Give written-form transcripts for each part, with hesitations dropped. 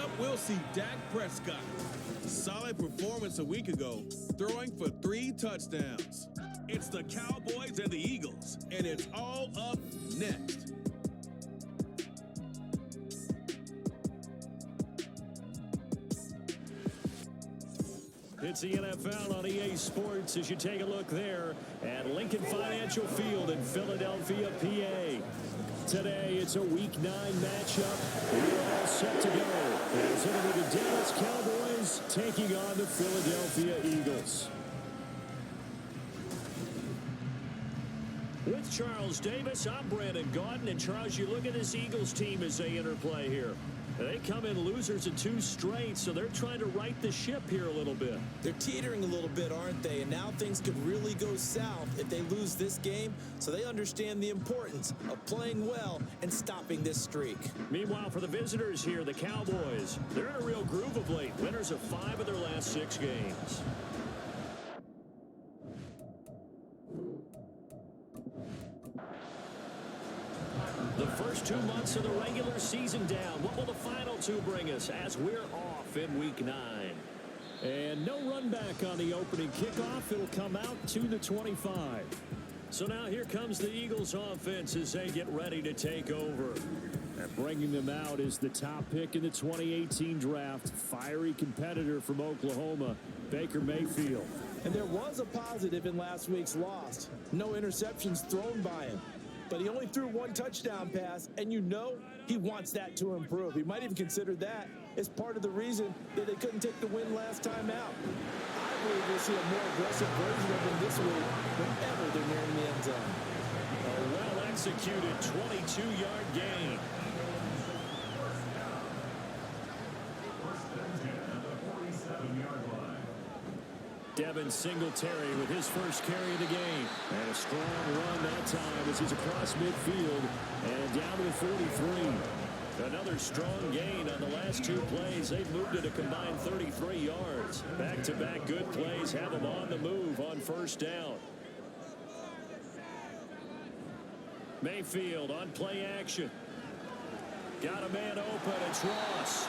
up, we'll see Dak Prescott. Solid performance a week ago, throwing for 3 touchdowns. It's the Cowboys and the Eagles, and it's all up next. It's the NFL on EA Sports as you take a look there at Lincoln Financial Field in Philadelphia, PA. Today, it's a Week 9 matchup. We're all set to go as it'll be the Dallas Cowboys taking on the Philadelphia Eagles. With Charles Davis, I'm Brandon Gaudin. And Charles, you look at this Eagles team as they interplay here. They come in losers in 2 straight, so they're trying to right the ship here a little bit. They're teetering a little bit, aren't they? And now things could really go south if they lose this game, so they understand the importance of playing well and stopping this streak. Meanwhile, for the visitors here, the Cowboys, they're in a real groove of late. Winners of 5 of their last 6 games. The first 2 months of the regular season down. What will the final 2 bring us as we're off in Week 9? And no run back on the opening kickoff. It'll come out to the 25. So now here comes the Eagles offense as they get ready to take over. And bringing them out is the top pick in the 2018 draft. Fiery competitor from Oklahoma, Baker Mayfield. And there was a positive in last week's loss. No interceptions thrown by him. But he only threw 1 touchdown pass, and you know he wants that to improve. He might even consider that as part of the reason that they couldn't take the win last time out. I believe we'll see a more aggressive version of him this week whenever they're nearing the end zone. A well-executed 22-yard gain. Devin Singletary with his first carry of the game. And a strong run that time as he's across midfield and down to the 43. Another strong gain on the last 2 plays. They've moved it a combined 33 yards. Back-to-back good plays have them on the move on first down. Mayfield on play action. Got a man open. It's Ross.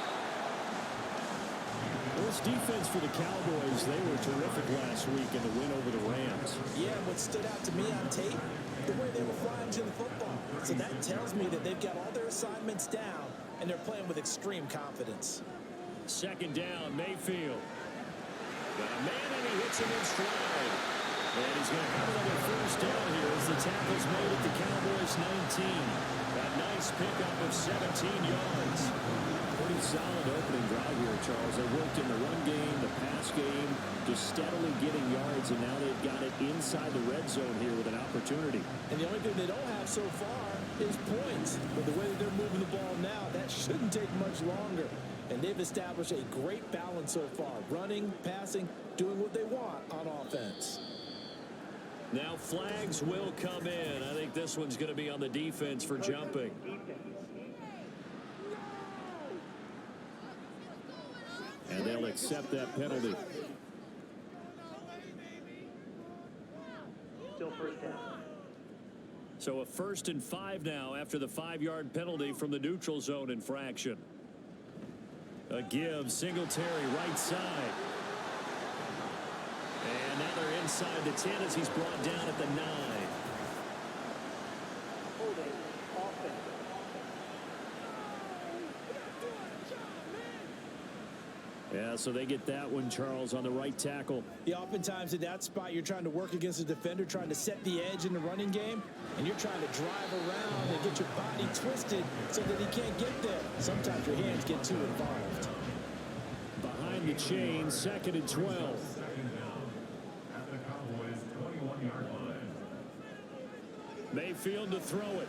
Well, this defense for the Cowboys, they were terrific last week in the win over the Rams. Yeah, what stood out to me on tape, the way they were flying to the football. So that tells me that they've got all their assignments down, and they're playing with extreme confidence. Second down, Mayfield. Got a man, and he hits him in stride. And he's going to have another first down here as the tackle's made at the Cowboys 19. A nice pickup of 17 yards. Pretty solid opening drive here, Charles. They worked in the run game, the pass game, just steadily getting yards, and now they've got it inside the red zone here with an opportunity. And the only thing they don't have so far is points. But the way that they're moving the ball now, that shouldn't take much longer. And they've established a great balance so far. Running, passing, doing what they want on offense. Now flags will come in. I think this one's going to be on the defense for jumping. And they'll accept that penalty. Still first down. So a 1st and 5 now after the 5-yard penalty from the neutral zone infraction. A give, Singletary right side. And now they're inside the 10 as he's brought down at the 9. Holding offense. Yeah, so they get that one, Charles, on the right tackle. Yeah, oftentimes at that spot, you're trying to work against a defender, trying to set the edge in the running game, and you're trying to drive around and get your body twisted so that he can't get there. Sometimes your hands get too involved. Behind the chain, 2nd and 12. Mayfield to throw it.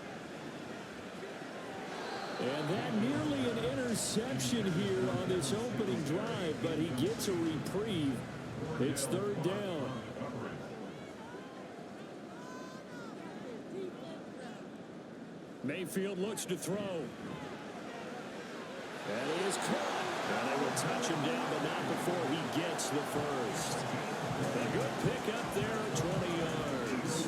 And that nearly an interception here on this opening drive, but he gets a reprieve. It's 3rd down. Mayfield looks to throw. And he is caught. And they will touch him down, but not before he gets the first. A good pickup there at 20 yards.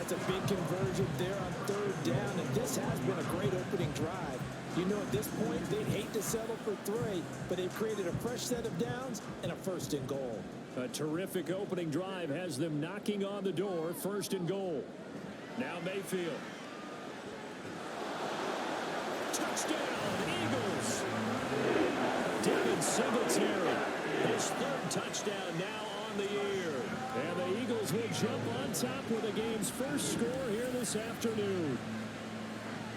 That's a big conversion there on 3rd down, and this has been a great opening drive. You know at this point they'd hate to settle for 3, but they've created a fresh set of downs and a 1st and goal. A terrific opening drive has them knocking on the door. 1st and goal. Now Mayfield. Touchdown, Eagles. Devin Singletary, his 3rd touchdown now on the year. And the Eagles will jump on top with the game's first score here this afternoon.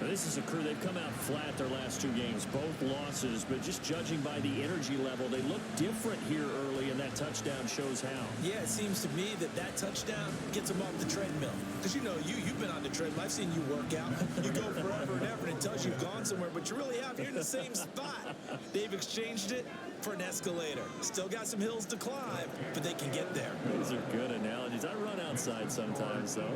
Now, this is a crew, they've come out flat their last 2 games, both losses, but just judging by the energy level, they look different here early, and that touchdown shows how. Yeah, it seems to me that touchdown gets them off the treadmill. Because, you know, you've been on the treadmill. I've seen you work out. You go forever and ever, and it tells you you've gone somewhere, but you're really out here in the same spot. They've exchanged it for an escalator. Still got some hills to climb, but they can get there. Those are good analogies. I run outside sometimes, though.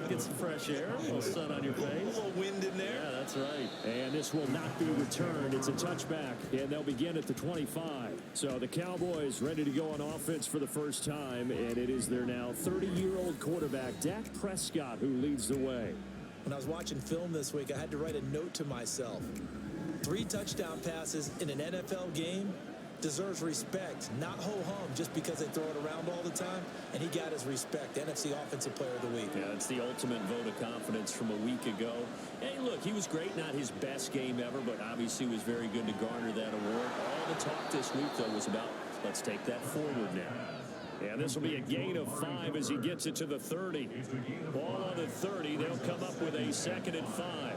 Get some fresh air, a little sun on your face. A little wind in there. Yeah, that's right. And this will not be returned. It's a touchback, and they'll begin at the 25. So the Cowboys ready to go on offense for the first time, and it is their now 30-year-old quarterback, Dak Prescott, who leads the way. When I was watching film this week, I had to write a note to myself. 3 touchdown passes in an NFL game deserves respect, not ho-hum just because they throw it around all the time, and he got his respect. NFC Offensive Player of the Week. Yeah, it's the ultimate vote of confidence from a week ago. Hey, look, he was great, not his best game ever, but obviously was very good to garner that award. All the talk this week, though, was about let's take that forward now. And this will be a gain of 5 as he gets it to the 30. Ball on the 30, they'll come up with a 2nd and 5.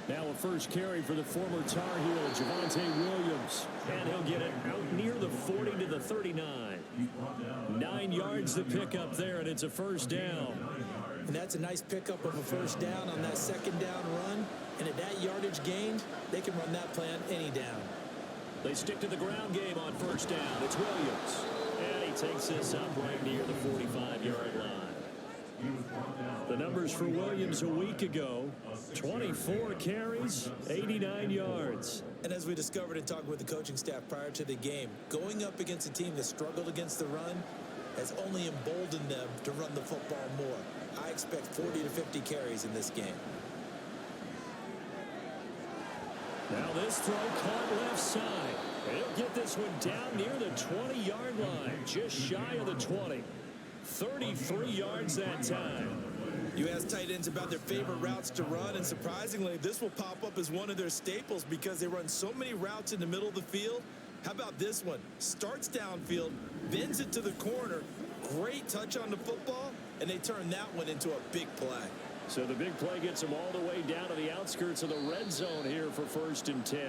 Now a first carry for the former Tar Heel, Javonte Williams. And he'll get it out near the 40 to the 39. 9 yards to pick up there, and it's a first down. And that's a nice pickup of a first down on that 2nd down run. And at that yardage gained, they can run that play on any down. They stick to the ground game on first down. It's Williams. And he takes this up right near the 45-yard line. The numbers for Williams a week ago, 24 carries, 89 yards. And as we discovered in talking with the coaching staff prior to the game, going up against a team that struggled against the run has only emboldened them to run the football more. I expect 40 to 50 carries in this game. Now this throw caught left side. He'll get this one down near the 20-yard line, just shy of the 20. 33 yards that time. You ask tight ends about their favorite routes to run, and surprisingly, this will pop up as one of their staples because they run so many routes in the middle of the field. How about this one? Starts downfield, bends it to the corner, great touch on the football, and they turn that one into a big play. So the big play gets them all the way down to the outskirts of the red zone here for 1st and 10.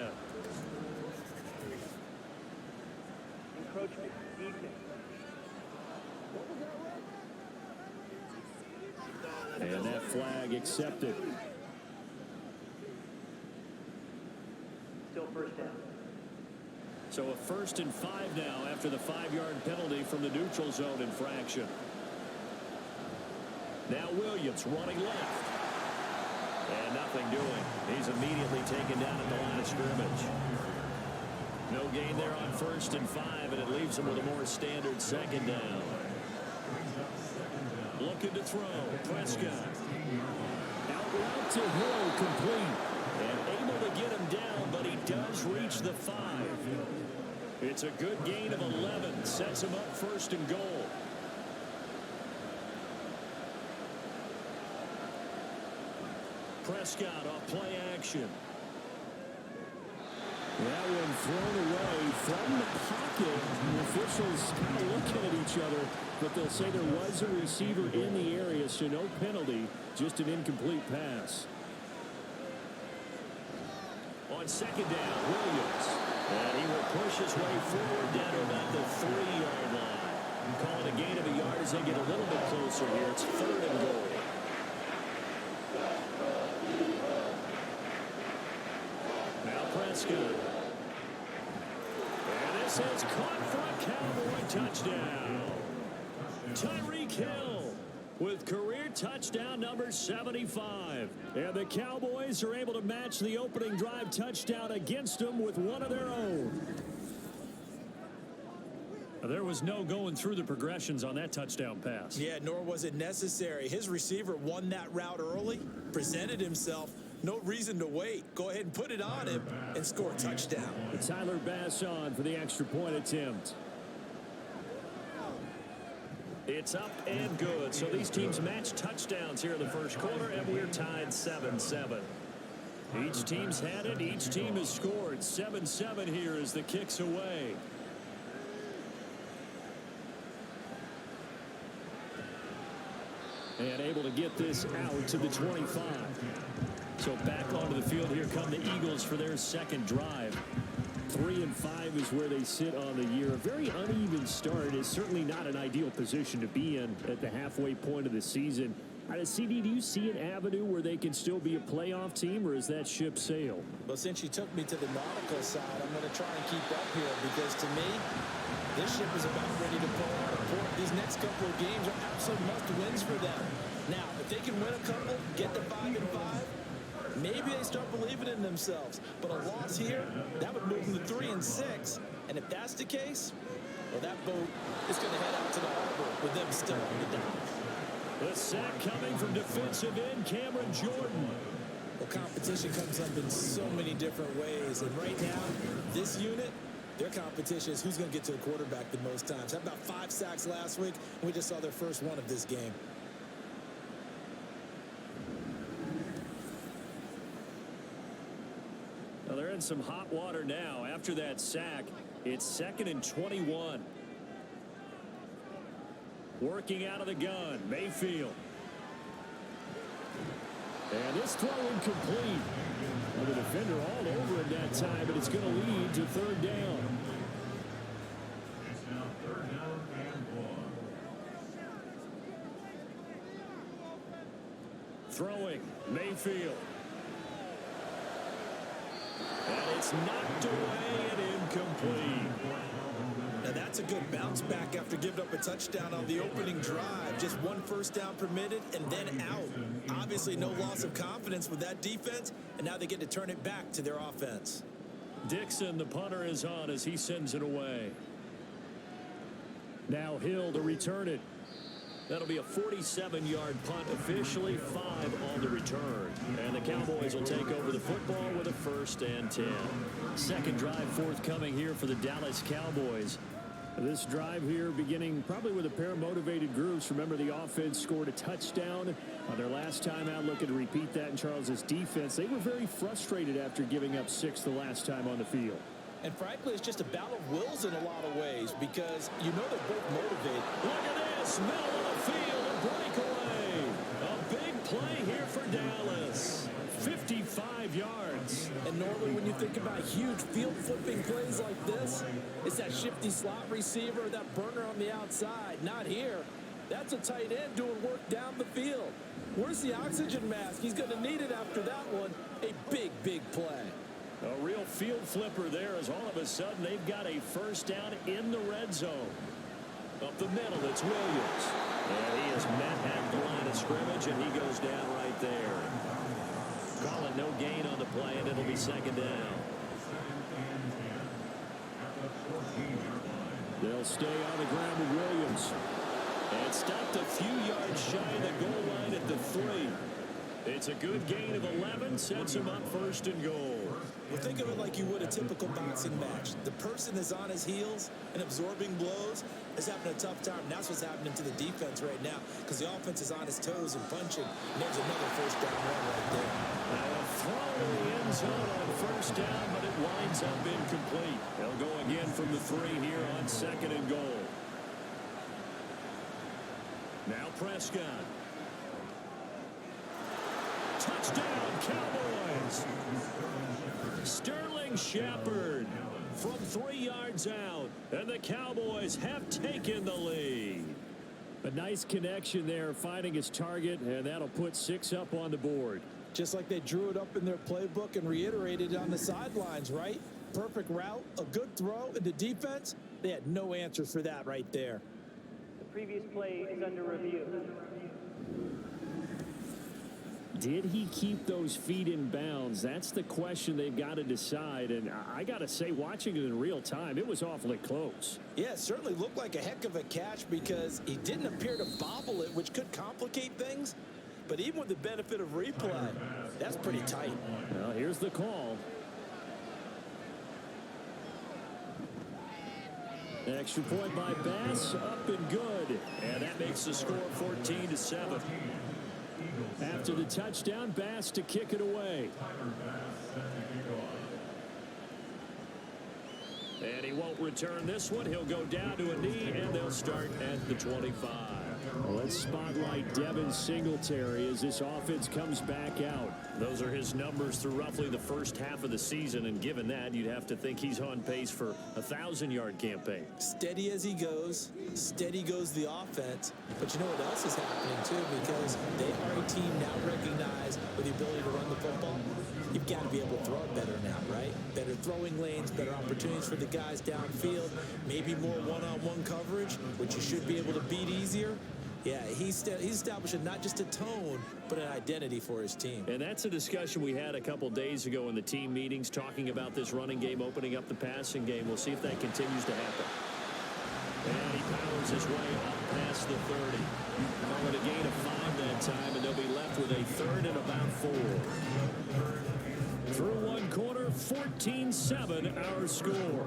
Encroachment. Defense. And that flag accepted. Still first down. So a 1st and 5 now after the 5-yard penalty from the neutral zone infraction. Now Williams running left. And nothing doing. He's immediately taken down at the line of scrimmage. No gain there on 1st and 5, and it leaves him with a more standard 2nd down. Looking to throw. Prescott. Out route to Hill, complete. And able to get him down, but he does reach the 5. It's a good gain of 11. Sets him up 1st and goal. Prescott off play action. That one thrown away from the pocket. The officials kind of looking at each other, but they'll say there was a receiver in the area, so no penalty, just an incomplete pass. On 2nd down, Williams. And he will push his way forward down to about the 3-yard line. Call it a gain of a yard as they get a little bit closer here. It's 3rd and goal. Now Prescott. And this is caught for a Cowboy touchdown. Tyreek Hill with career touchdown number 75. And the Cowboys are able to match the opening drive touchdown against them with one of their own. There was no going through the progressions on that touchdown pass. Yeah, nor was it necessary. His receiver won that route early, presented himself. No reason to wait. Go ahead and put it on him and score a touchdown. Tyler Bass on for the extra point attempt. It's up and good. So these teams match touchdowns here in the first quarter, and we're tied 7-7. Each team's had it. Each team has scored. 7-7 here as the kick's away. And able to get this out to the 25. So back onto the field here come the Eagles for their second drive. 3-5 is where they sit on the year. A very uneven start is certainly not an ideal position to be in at the halfway point of the season. CD, do you see an avenue where they can still be a playoff team, or is that ship sailed? Well, since you took me to the nautical side, I'm going to try and keep up here because to me, this ship is about ready to pull out of port. These next couple of games are absolute must-wins for them. Now, if they can win a couple, get to 5-5, maybe they start believing in themselves. But a loss here, that would move them to 3-6. And if that's the case, well, that boat is going to head out to the harbor with them still on the dock. The sack coming from defensive end Cameron Jordan. Well, competition comes up in so many different ways. And right now, this unit, their competition is who's going to get to the quarterback the most times. Had about 5 sacks last week, and we just saw their first one of this game. Well, they're in some hot water now. After that sack, it's 2nd and 21. Working out of the gun, Mayfield. And this throw incomplete. Well, the defender all over him that time, but it's going to lead to 3rd down. It's now 3rd down and 1. Throwing, Mayfield. And it's knocked away and incomplete. Now that's a good bounce back after giving up a touchdown on the opening drive. Just 1 first down permitted and then out. Obviously no loss of confidence with that defense, and now they get to turn it back to their offense. Dixon, the punter, is on as he sends it away. Now Hill to return it. That'll be a 47-yard punt, officially 5 on the return. And the Cowboys will take over the football with a 1st and 10. Second drive forthcoming here for the Dallas Cowboys. This drive here beginning probably with a pair of motivated groups. Remember, the offense scored a touchdown on their last time out. Looking to repeat that in Charles's defense. They were very frustrated after giving up 6 the last time on the field. And frankly, it's just a battle of wills in a lot of ways because you know they're both motivated. Look at this, middle of the field, a breakaway. A big play here for Dallas. 55 yards. And normally when you think about huge field flipping plays like this, it's that shifty slot receiver, that burner on the outside. Not here. That's a tight end doing work down the field. Where's the oxygen mask? He's going to need it after that one. A big, big play. A real field flipper there as all of a sudden they've got a 1st down in the red zone. Up the middle, it's Williams. And he is met at the line of scrimmage, and he goes down right there. Call it no gain on the play, and it'll be 2nd down. They'll stay on the ground with Williams. And stopped a few yards shy of the goal line at the 3. It's a good gain of 11, sets him up 1st and goal. Well, think of it like you would a typical boxing match. The person is on his heels and absorbing blows is having a tough time. And that's what's happening to the defense right now because the offense is on his toes and punching. And there's another 1st down run right there. Now a throw in the end zone on 1st down, but it winds up incomplete. They'll go again from the 3 here on 2nd and goal. Now Prescott. Touchdown, Cowboys. Sterling Shepard from 3 yards out, and the Cowboys have taken the lead. A nice connection there, finding his target, and that'll put 6 up on the board. Just like they drew it up in their playbook and reiterated it on the sidelines, right? Perfect route, a good throw, and the defense, they had no answers for that right there. The previous play is under review. Did he keep those feet in bounds? That's the question they've got to decide. And I got to say, watching it in real time, it was awfully close. Yeah, it certainly looked like a heck of a catch because he didn't appear to bobble it, which could complicate things. But even with the benefit of replay, that's pretty tight. Well, here's the call. Extra point by Bass, up and good. And that makes the score 14-7. After the touchdown, Bass to kick it away. And he won't return this one. He'll go down to a knee, and they'll start at the 25. Let's spotlight Devin Singletary as this offense comes back out. Those are his numbers through roughly the first half of the season, and given that, you'd have to think he's on pace for a 1,000-yard campaign. Steady as he goes, steady goes the offense. But you know what else is happening, too, because they are a team now recognized with the ability to run the football. You've got to be able to throw it better now, right? Better throwing lanes, better opportunities for the guys downfield, maybe more one-on-one coverage, which you should be able to beat easier. Yeah, he's establishing not just a tone, but an identity for his team. And that's a discussion we had a couple days ago in the team meetings, talking about this running game opening up the passing game. We'll see if that continues to happen. And he powers his way up past the 30. Call it a gain of 5 that time, and they'll be left with a 3rd and about 4. Through one quarter, 14-7 our score.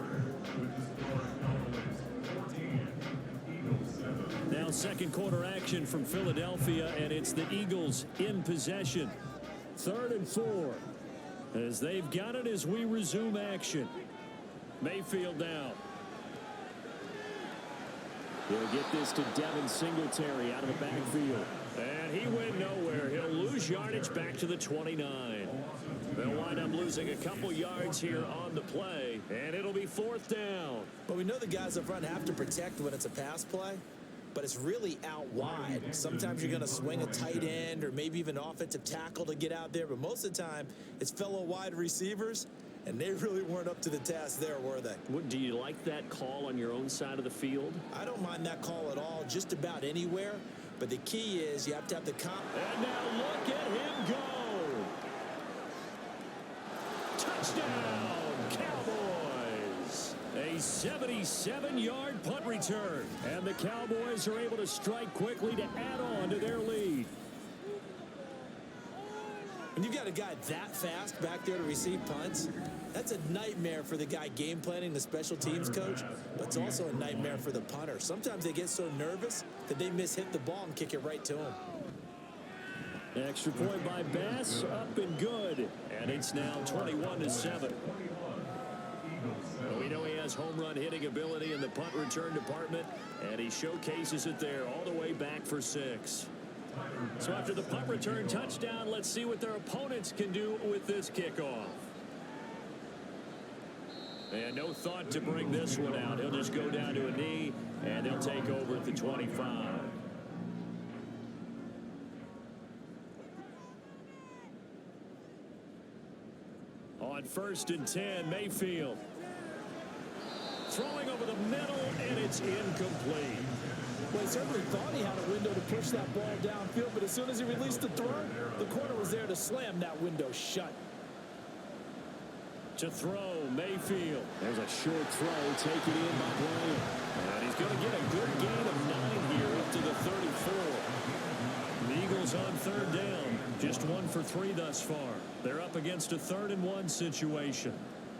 Now second quarter action from Philadelphia, and it's the Eagles in possession. 3rd and 4 as they've got it as we resume action. Mayfield down. He'll get this to Devin Singletary out of the backfield. And he went nowhere. He'll lose yardage back to the 29. They'll wind up losing a couple yards here on the play, and it'll be 4th down. But we know the guys up front have to protect when it's a pass play, but it's really out wide. Sometimes you're going to swing a tight end or maybe even offensive tackle to get out there, but most of the time it's fellow wide receivers, and they really weren't up to the task there, were they? Do you like that call on your own side of the field? I don't mind that call at all, just about anywhere. But the key is you have to have the comp. And now look at him go. Touchdown, Cowboys. A 77-yard punt return. And the Cowboys are able to strike quickly to add on to their lead. When you've got a guy that fast back there to receive punts, that's a nightmare for the guy game planning, the special teams coach, but it's also a nightmare for the punter. Sometimes they get so nervous that they hit the ball and kick it right to him. Extra point by Bass, up and good. And it's now 21-7. We know he has home run hitting ability in the punt return department, and he showcases it there all the way back for 6. So after the punt return touchdown, let's see what their opponents can do with this kickoff. And no thought to bring this one out. He'll just go down to a knee, and they'll take over at the 25. On 1st and 10, Mayfield. Throwing over the middle, and it's incomplete. Well, he certainly thought he had a window to push that ball downfield, but as soon as he released the throw, the corner was there to slam that window shut. To throw, Mayfield. There's a short throw taken in by Bryant. And he's going to get a good gain of 9 here up to the 34. The Eagles on 3rd down. Just 1 for 3 thus far. They're up against a 3rd and 1 situation.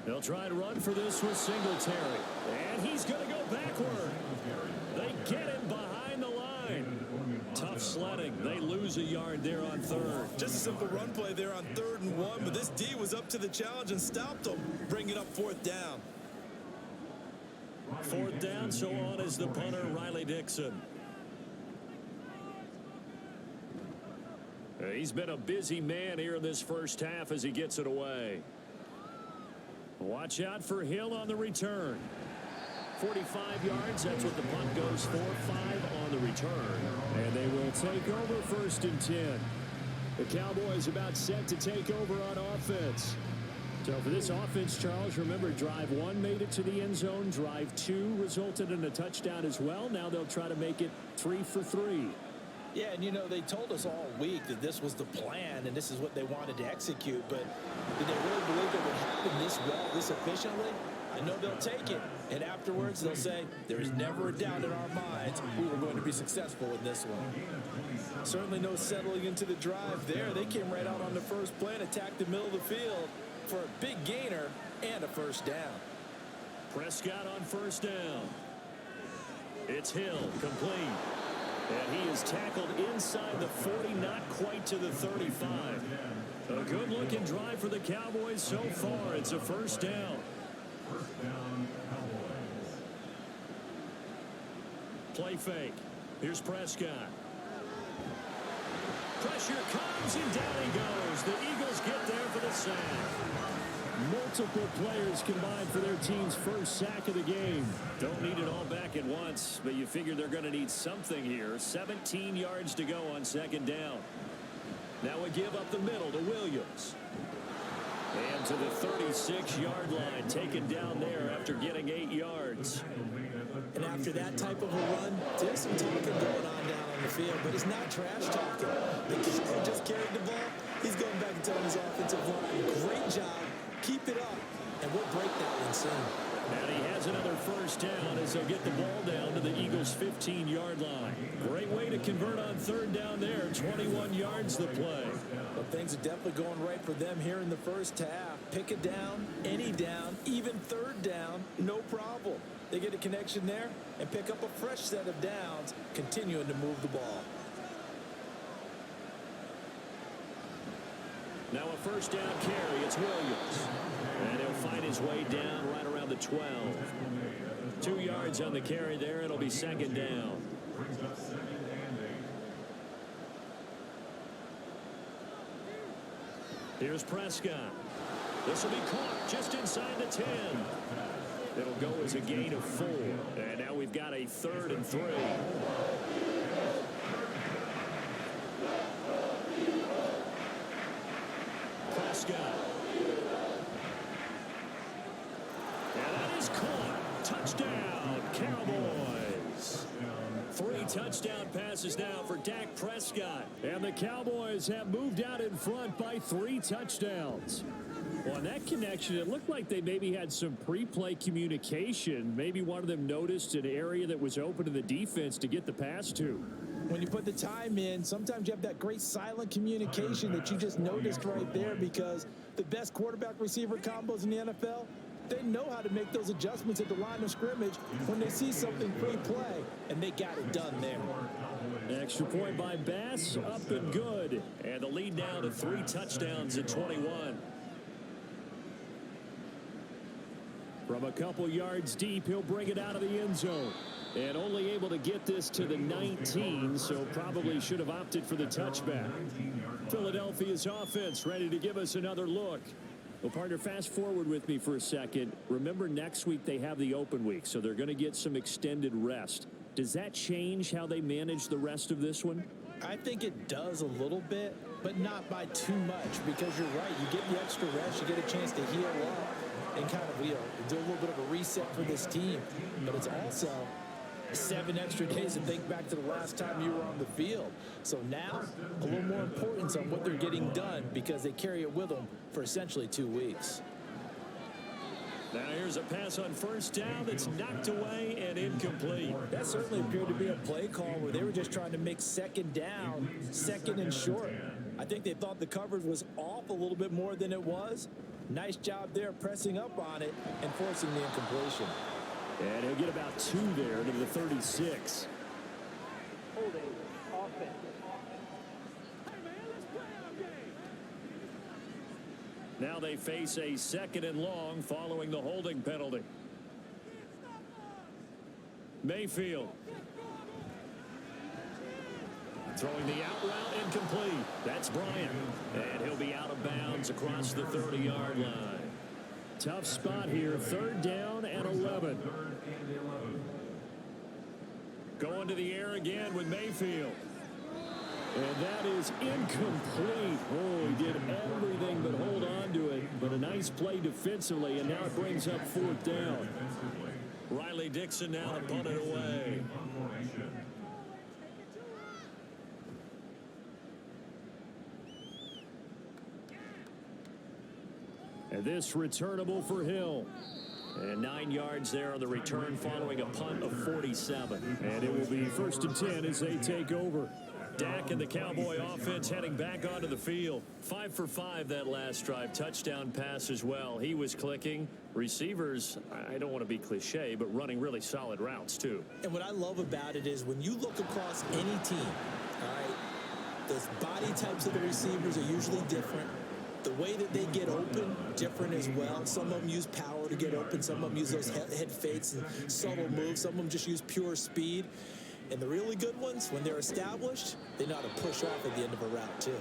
They'll try to run for this with Singletary. And he's going to go backward. They get him behind the line. Tough sledding. They lose a yard there on 3rd. Just a simple run play there on 3rd and 1, but this D was up to the challenge and stopped them, bringing up 4th down. 4th down, so on is the punter, Riley Dixon. He's been a busy man here in this first half as he gets it away. Watch out for Hill on the return. 45 yards, that's what the punt goes for. 5 on the return. And they will take over 1st and 10. The Cowboys about set to take over on offense. So for this offense, Charles, remember, drive 1 made it to the end zone. Drive 2 resulted in a touchdown as well. Now they'll try to make it 3 for 3. Yeah, and they told us all week that this was the plan and this is what they wanted to execute, but did they really believe it would happen this well, this efficiently? I know they'll take it, and afterwards they'll say, there's never a doubt in our minds we were going to be successful in this one. Certainly no settling into the drive there. They came right out on the first play and attacked the middle of the field for a big gainer and a first down. Prescott on first down. It's Hill, complete. And he is tackled inside the 40, not quite to the 35. A good-looking drive for the Cowboys so far. It's a first down. First down, Cowboys. Play fake. Here's Prescott. Pressure comes, and down he goes. The Eagles get there for the sack. Multiple players combined for their team's first sack of the game. Don't need it all back at once, but you figure they're going to need something here. 17 yards to go on second down. Now a give up the middle to Williams. And to the 36-yard line, taken down there after getting 8 yards. And after that type of a run, there's some talking going on down on the field, but it's not trash talking. The kid just carried the ball. He's going back and telling his offensive line, great job. Keep it up, and we'll break that one soon. And he has another first down as they'll get the ball down to the Eagles' 15-yard line. Great way to convert on third down there. 21 yards the play. Well, things are definitely going right for them here in the first half. Pick a down, any down, even third down, no problem. They get a connection there and pick up a fresh set of downs, continuing to move the ball. Now a first down carry. It's Williams. And he'll find his way down right around the 12. 2 yards on the carry there. It'll be second down. Brings up second and 8. Here's Prescott. This will be caught just inside the 10. It'll go as a gain of 4. And now we've got a 3rd and 3. Prescott. And that is caught. Touchdown, Cowboys. 3 touchdown passes now for Dak Prescott. And the Cowboys have moved out in front by 3 touchdowns. Well, on that connection, it looked like they maybe had some pre-play communication. Maybe one of them noticed an area that was open to the defense to get the pass to. When you put the time in, sometimes you have that great silent communication that you just noticed right there, because the best quarterback-receiver combos in the NFL, they know how to make those adjustments at the line of scrimmage when they see something pre-play, and they got it done there. Extra point by Bass, up and good. And the lead now to 3 touchdowns at 21. From a couple yards deep, he'll bring it out of the end zone. And only able to get this to the 19, so probably should have opted for the touchback. Philadelphia's offense ready to give us another look. Well, partner, fast forward with me for a second. Remember, next week they have the open week, so they're going to get some extended rest. Does that change how they manage the rest of this one? I think it does a little bit, but not by too much, because you're right. You get the extra rest, you get a chance to heal up and kind of, do a little bit of a reset for this team. But it's also 7 extra days to think back to the last time you were on the field. So now, a little more importance on what they're getting done, because they carry it with them for essentially 2 weeks. Now here's a pass on first down that's knocked away and incomplete. That certainly appeared to be a play call where they were just trying to make second down, second and short. I think they thought the coverage was off a little bit more than it was. Nice job there pressing up on it and forcing the incompletion. And he'll get about 2 there to the 36. Holding offense. Now they face a 2nd and long following the holding penalty. Mayfield. Throwing the out route, incomplete. That's Bryant. And he'll be out of bounds across the 30-yard line. Tough spot here. 3rd down and 11. Going to the air again with Mayfield. And that is incomplete. Oh, he did everything but hold on to it. But a nice play defensively, and now it brings up 4th down. Riley Dixon now to punt it away. And this returnable for Hill. And 9 yards there on the return following a punt of 47. And it will be 1st and 10 as they take over. Dak and the Cowboy offense heading back onto the field. 5 for 5 that last drive. Touchdown pass as well. He was clicking. Receivers, I don't want to be cliche, but running really solid routes too. And what I love about it is when you look across any team, all right, the body types of the receivers are usually different. The way that they get open, different as well. Some of them use power to get open. Some of them use those head fakes and subtle moves. Some of them just use pure speed. And the really good ones, when they're established, they know how to push off at the end of a route, too.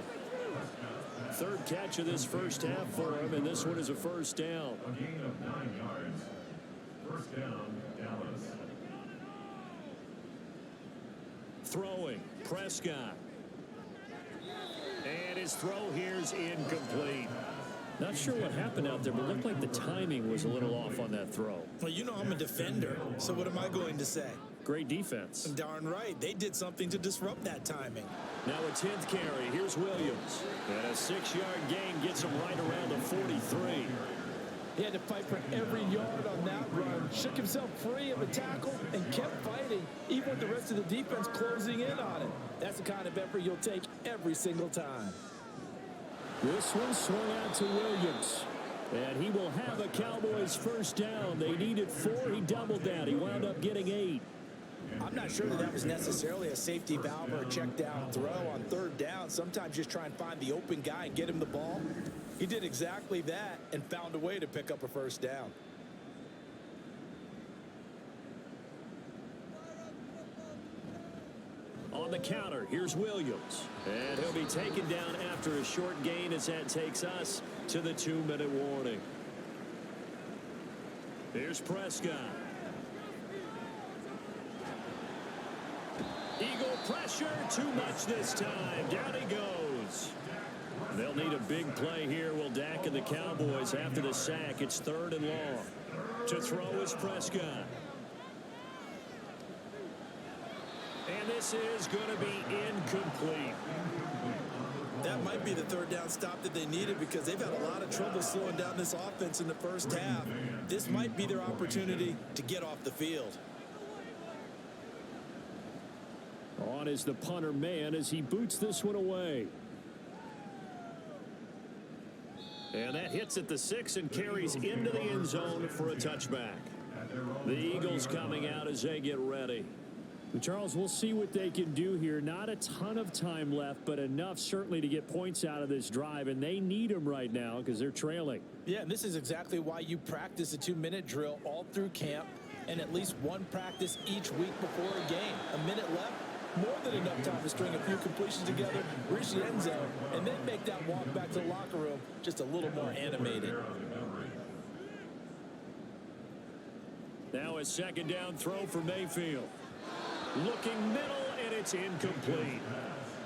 Third catch of this first half for him, and this one is a first down. A gain of 9 yards. First down, Dallas. Throwing, Prescott. And his throw here's incomplete. Not sure what happened out there, but it looked like the timing was a little off on that throw. Well, you know I'm a defender, so what am I going to say? Great defense. Darn right. They did something to disrupt that timing. Now a 10th carry. Here's Williams. And a 6-yard gain gets him right around the 43. He had to fight for every yard on that run. Shook himself free of a tackle and kept fighting, even with the rest of the defense closing in on it. That's the kind of effort you'll take every single time. This one swung out to Williams. And he will have a Cowboys first down. They needed 4. He doubled that. He wound up getting 8. I'm not sure that was necessarily a safety valve or a check down throw on third down. Sometimes just try and find the open guy and get him the ball. He did exactly that and found a way to pick up a first down. On the counter, here's Williams. And he'll be taken down after a short gain as that takes us to the 2-minute warning. Here's Prescott. Eagle pressure, too much this time. Down he goes. They'll need a big play here. Will Dak and the Cowboys after the sack. It's 3rd and long. To throw is Prescott. And this is going to be incomplete. That might be the third down stop that they needed because they've had a lot of trouble slowing down this offense in the first half. This might be their opportunity to get off the field. On is the punter man as he boots this one away. And that hits at the 6 and carries into the end zone for a touchback. The Eagles coming out as they get ready. Charles, we'll see what they can do here. Not a ton of time left, but enough certainly to get points out of this drive, and they need them right now because they're trailing. Yeah, and this is exactly why you practice a 2-minute drill all through camp and at least one practice each week before a game. A minute left, more than enough time to string a few completions together, reach the end zone, and then make that walk back to the locker room just a little more animated. Now a 2nd down throw for Mayfield. Looking middle, and it's incomplete.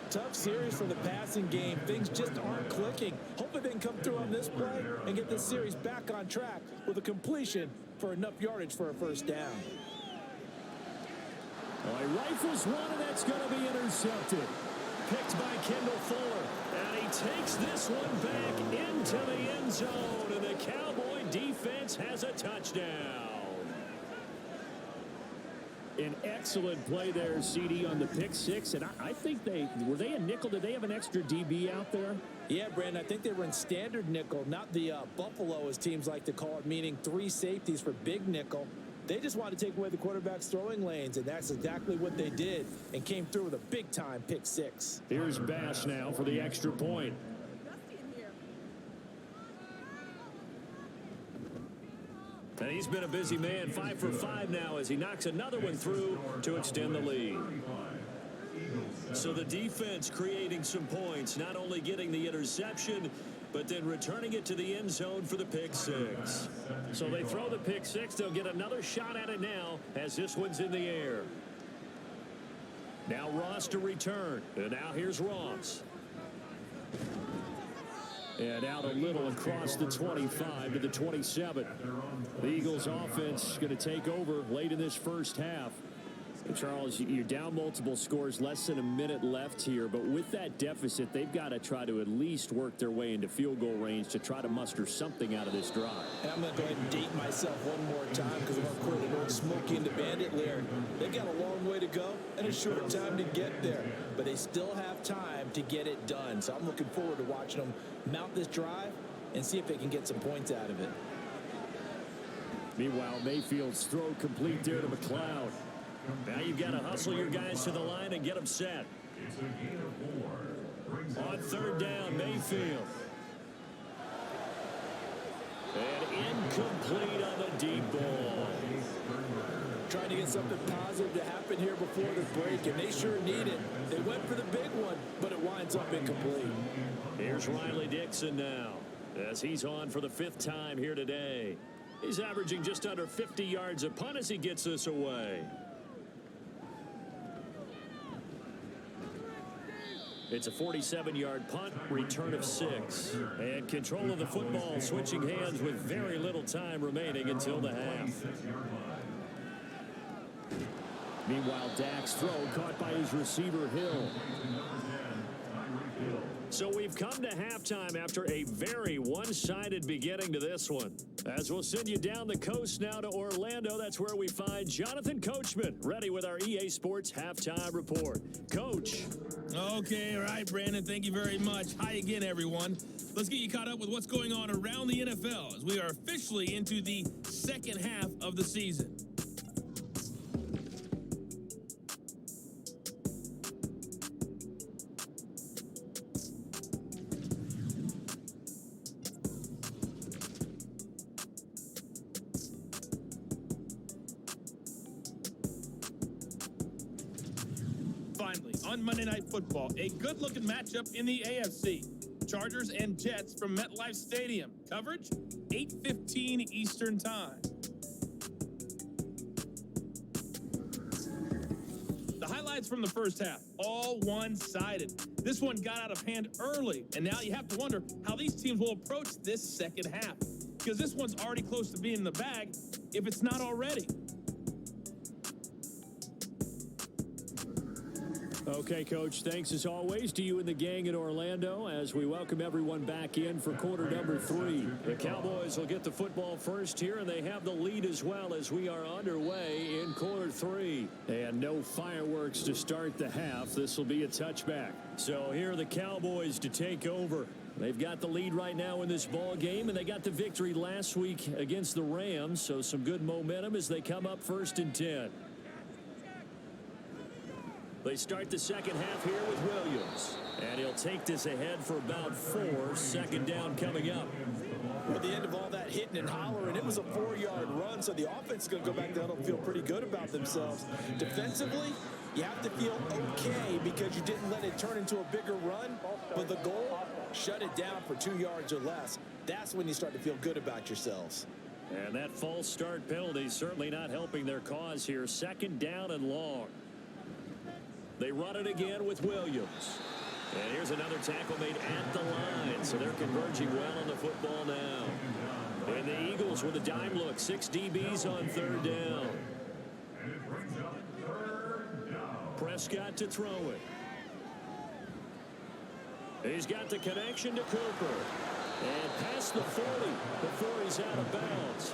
Tough series for the passing game. Things just aren't clicking. Hopefully they can come through on this play and get this series back on track with a completion for enough yardage for a first down. Well, he rifles one, and that's going to be intercepted. Picked by Kendall Fuller. And he takes this one back into the end zone, and the Cowboy defense has a touchdown. An excellent play there, CD, on the pick 6. And I think were they a nickel? Did they have an extra DB out there? Yeah, Brandon, I think they were in standard nickel, not the Buffalo, as teams like to call it, meaning 3 safeties for big nickel. They just wanted to take away the quarterback's throwing lanes, and that's exactly what they did and came through with a big-time pick 6. Here's Bass now for the extra point. And he's been a busy man, 5 for 5 now as he knocks another one through to extend the lead. So the defense creating some points, not only getting the interception, but then returning it to the end zone for the pick 6. So they throw the pick 6. They'll get another shot at it now as this one's in the air. Now Ross to return. And now here's Ross. And out a little across the 25 to the 27. The Eagles offense going to take over late in this first half. Charles, you're down multiple scores, less than a minute left here, but with that deficit, they've got to try to at least work their way into field goal range to try to muster something out of this drive. And I'm going to go ahead and date myself one more time because I'm going to quote an old Smokey and the Bandit lyric. They've got a long way to go and a short time to get there, but they still have time to get it done. So I'm looking forward to watching them mount this drive and see if they can get some points out of it. Meanwhile, Mayfield's throw complete there to McLeod. Now you've got to hustle your guys to the line and get them set. It's a gain of 4. On third down, Mayfield. And incomplete on the deep ball. Trying to get something positive to happen here before the break, and they sure need it. They went for the big one, but it winds up incomplete. Here's Riley Dixon now, as he's on for the 5th time here today. He's averaging just under 50 yards a punt as he gets this away. It's a 47-yard punt, return of 6. And control of the football switching hands with very little time remaining until the half. Meanwhile, Dak's throw caught by his receiver, Hill. So we've come to halftime after a very one-sided beginning to this one. As we'll send you down the coast now to Orlando, that's where we find Jonathan Coachman, ready with our EA Sports Halftime Report. Coach. Okay, all right, Brandon, thank you very much. Hi again, everyone. Let's get you caught up with what's going on around the NFL as we are officially into the second half of the season. On Monday Night Football, a good-looking matchup in the AFC. Chargers and Jets from MetLife Stadium. Coverage, 8:15 Eastern Time. The highlights from the first half, all one-sided. This one got out of hand early, and now you have to wonder how these teams will approach this second half, because this one's already close to being in the bag, if it's not already. Okay, Coach, thanks as always to you and the gang in Orlando as we welcome everyone back in for quarter number 3. The Cowboys will get the football first here, and they have the lead as well as we are underway in quarter 3. And no fireworks to start the half. This will be a touchback. So here are the Cowboys to take over. They've got the lead right now in this ball game, and they got the victory last week against the Rams, so some good momentum as they come up 1st and 10. They start the second half here with Williams. And he'll take this ahead for about 4. 2nd down coming up. At the end of all that hitting and hollering, it was a 4-yard run, so the offense is going to go back down and feel pretty good about themselves. Defensively, you have to feel okay because you didn't let it turn into a bigger run. But the goal, shut it down for 2 yards or less. That's when you start to feel good about yourselves. And that false start penalty certainly not helping their cause here. 2nd down and long. They run it again with Williams. And here's another tackle made at the line. So they're converging well on the football now. And the Eagles with a dime look. 6 DBs on 3rd down. Prescott to throw it. He's got the connection to Cooper. And past the 40 before he's out of bounds.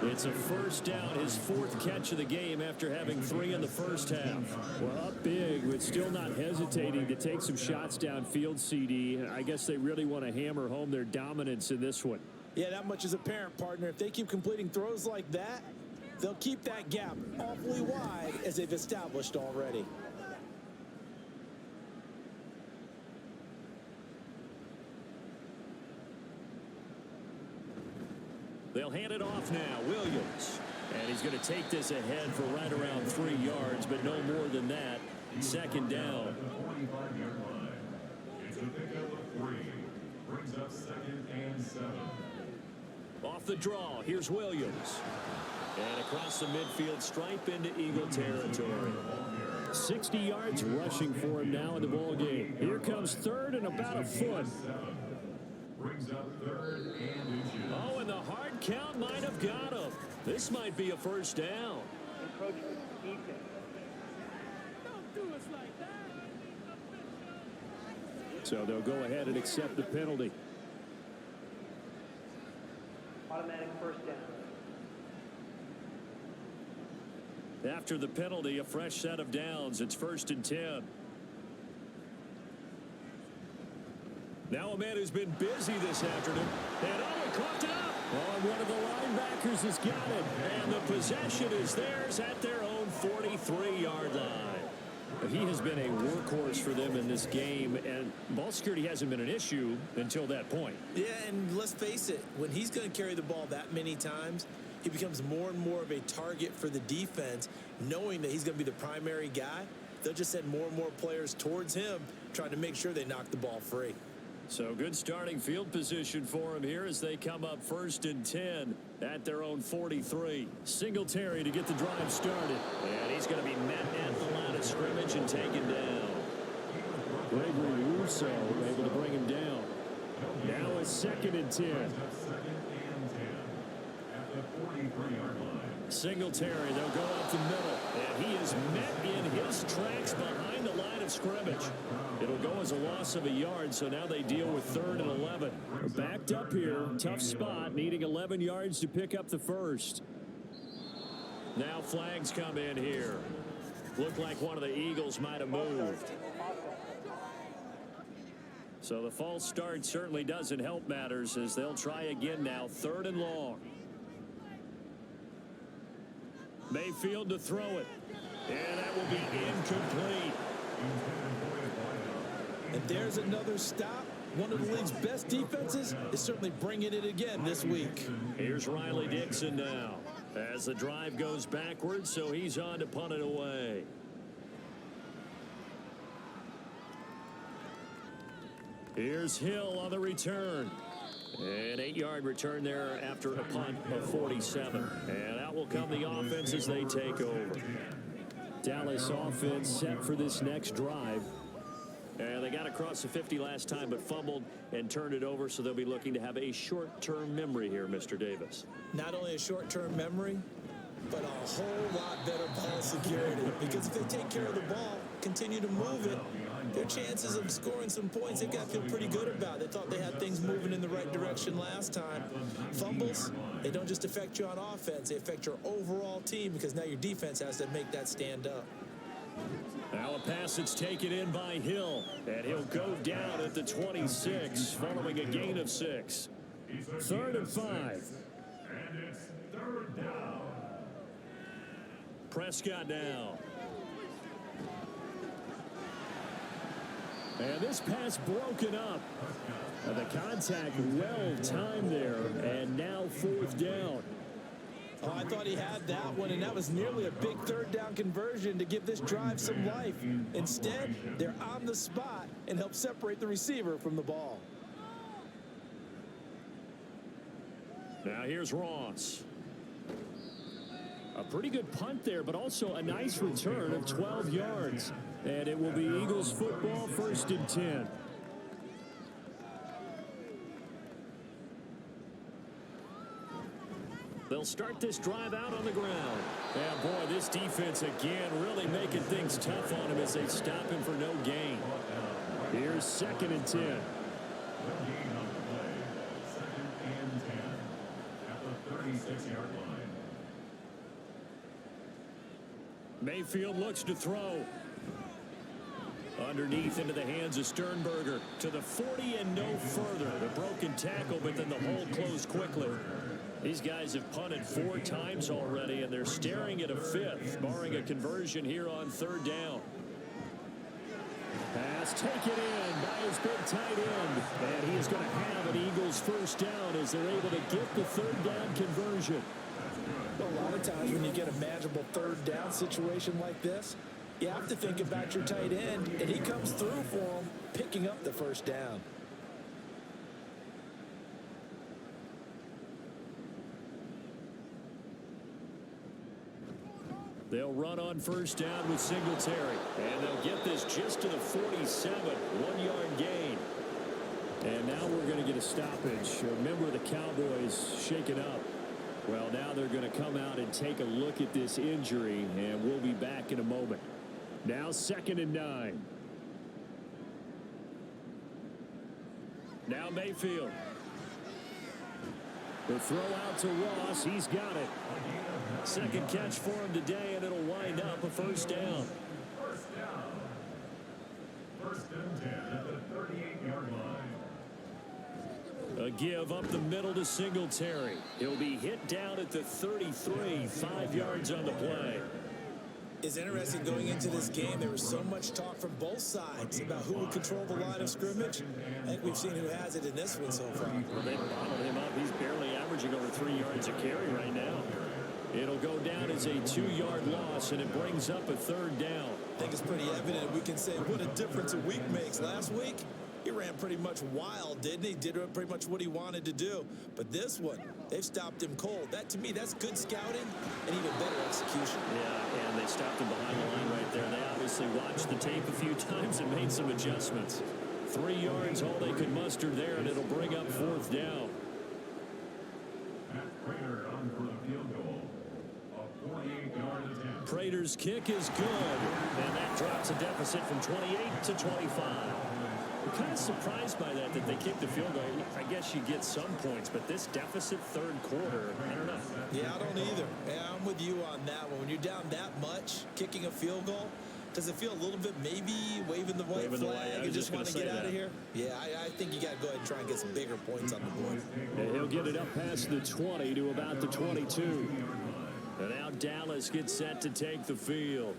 It's a 1st down, his 4th catch of the game after having 3 in the first half. Well, up big, but still not hesitating to take some shots downfield, CD. I guess they really want to hammer home their dominance in this one. Yeah, that much is apparent, partner. If they keep completing throws like that, they'll keep that gap awfully wide as they've established already. They'll hand it off now. Williams. And he's going to take this ahead for right around 3 yards, but no more than that. 2nd down. It's a pickup of 3. Brings up 2nd and 7. Off the draw, here's Williams. And across the midfield stripe into Eagle territory. 60 yards rushing for him now in the ball game. Here comes 3rd and about a foot. Brings up 3rd and inches. Oh, and the hard count might have got him. This might be a 1st down. Encroachment defense. So they'll go ahead and accept the penalty. Automatic first down. After the penalty, a fresh set of downs. It's 1st and 10. Now a man who's been busy this afternoon. And he coughed it up. Oh, one of the linebackers has got it. And the possession is theirs at their own 43-yard line. He has been a workhorse for them in this game, and ball security hasn't been an issue until that point. Yeah, and let's face it, when he's going to carry the ball that many times, he becomes more and more of a target for the defense, knowing that he's going to be the primary guy. They'll just send more and more players towards him, trying to make sure they knock the ball free. So good starting field position for him here as they come up 1st and 10 at their own 43. Singletary to get the drive started. And he's going to be met at the line of scrimmage and taken down. Gregory Russo able to bring him down. Now it's 2nd and 10. 2nd and 10 at the 43-yard line. Singletary, they'll go up the middle. And he is met in his tracks behind the line of scrimmage. It'll go as a loss of a yard, so now they deal with 3rd and 11. Backed up here, tough spot, needing 11 yards to pick up the first. Now flags come in here. Looked like one of the Eagles might have moved. So the false start certainly doesn't help matters as they'll try again now, 3rd and long. Mayfield to throw it. And that will be incomplete. And there's another stop. One of the league's best defenses is certainly bringing it again this week. Here's Riley Dixon now as the drive goes backwards, so he's on to punt it away. Here's Hill on the return. An 8-yard return there after a punt of 47. And out will come the offense as they take over. Dallas offense set for this next drive. And they got across the 50 last time but fumbled and turned it over, so they'll be looking to have a short-term memory here, Mr. Davis. Not only a short-term memory, but a whole lot better ball security. Because if they take care of the ball, continue to move it, their chances of scoring some points, they've got to feel pretty good about. They thought they had things moving in the right direction last time. Fumbles, they don't just affect you on offense, they affect your overall team because now your defense has to make that stand up. Now a pass that's taken in by Hill, and he'll go down at the 26 following a gain of 6. 3rd and 5. And it's 3rd down. Prescott now. And this pass broken up. The contact well timed there, and now 4th down. Oh, I thought he had that one, and that was nearly a big 3rd down conversion to give this drive some life. Instead, they're on the spot and help separate the receiver from the ball. Now here's Ross. A pretty good punt there, but also a nice return of 12 yards. And it will be Eagles football, 1st and 10. They'll start this drive out on the ground. And boy, this defense again really making things tough on him as they stop him for no gain. Here's 2nd and 10. 2nd and 10 at the 36-yard line. Mayfield looks to throw. Underneath into the hands of Sternberger to the 40 and no further. The broken tackle, but then the hole closed quickly. These guys have punted 4 times already, and they're staring at a 5th, barring a conversion here on 3rd down. Pass taken in by his big tight end. And he is going to have an Eagles 1st down as they're able to get the 3rd down conversion. A lot of times when you get a manageable 3rd down situation like this, you have to think about your tight end, and he comes through for him, picking up the 1st down. They'll run on 1st down with Singletary. And they'll get this just to the 47. 1-yard gain. And now we're going to get a stoppage. Remember, the Cowboys shaken up. Well, now they're going to come out and take a look at this injury, and we'll be back in a moment. Now 2nd and 9. Now Mayfield. The throw out to Ross. He's got it. Second catch for him today, and it'll wind up a first down. First down. First and 10 at the 38-yard line. A give up the middle to Singletary. He'll be hit down at the 33, 5 yards on the play. It's interesting going into this game. There was so much talk from both sides about who would control the line of scrimmage. I think we've seen who has it in this one so far. Well, they bottled him up. He's barely averaging over 3 yards a carry right now. It'll go down as a 2-yard loss, and it brings up a 3rd down. I think it's pretty evident. We can say what a difference a week makes. Last week, he ran pretty much wild, didn't he? Did pretty much what he wanted to do. But this one, they've stopped him cold. That, to me, that's good scouting and even better execution. Yeah, and they stopped him behind the line right there. They obviously watched the tape a few times and made some adjustments. 3 yards, all they could muster there, and it'll bring up 4th down. Matt Prater on for the field goal. A 48-yard attempt. Prater's kick is good, and that drops a deficit from 28 to 25. We're kind of surprised by that they kicked the field goal. I guess you get some points, but this deficit 3rd quarter, I don't know. Yeah, I don't either. Yeah, I'm with you on that one. When you're down that much, kicking a field goal, does it feel a little bit maybe waving the white flag and just want to get out of here? Yeah, I think you got to go ahead and try and get some bigger points on the board. And he'll get it up past the 20 to about the 22. And now Dallas gets set to take the field.